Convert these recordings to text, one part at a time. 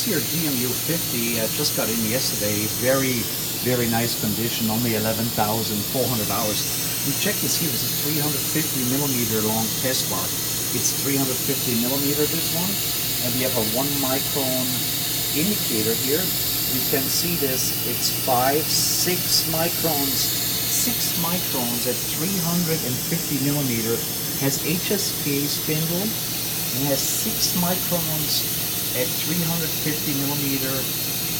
this here DMU50 just got in yesterday. Very nice condition, only 11,400 hours. We checked this here. This is 350 millimeter long test bar. It's 350 millimeter, this one. And we have a 1 micron indicator here. We can see this. It's 6 microns. 6 microns at 350 millimeter. Has HSK spindle and has 6 microns at 350 millimeter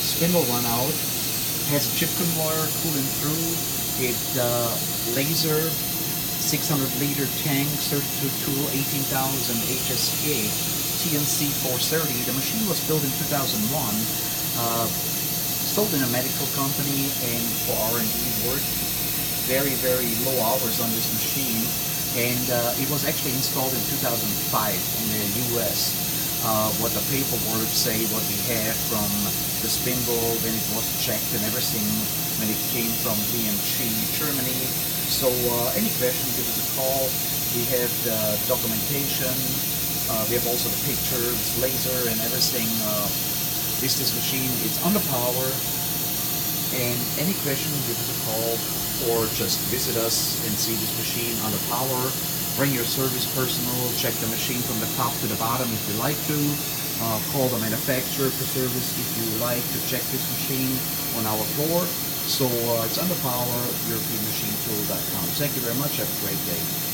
spindle run out. Has a chip conveyor cooling through. It laser 600 liter tank, 32 tool, 18,000 HSK, TNC 430. The machine was built in 2001. Sold in a medical company and for R&D work. Very low hours on this machine, and it was actually installed in 2005 in the US. What the paperwork say, what we have from the spindle when it was checked and everything when it came from DMG, Germany. So any question, give us a call. We have the documentation. We have also the pictures, laser and everything. This machine, it's under power. And any question, give us a call or just visit us and see this machine under power. Bring your service personnel, check the machine from the top to the bottom if you like to. Call the manufacturer for service if you like to check this machine on our floor. So it's under power, Europeanmachinetool.com. Thank you very much. Have a great day.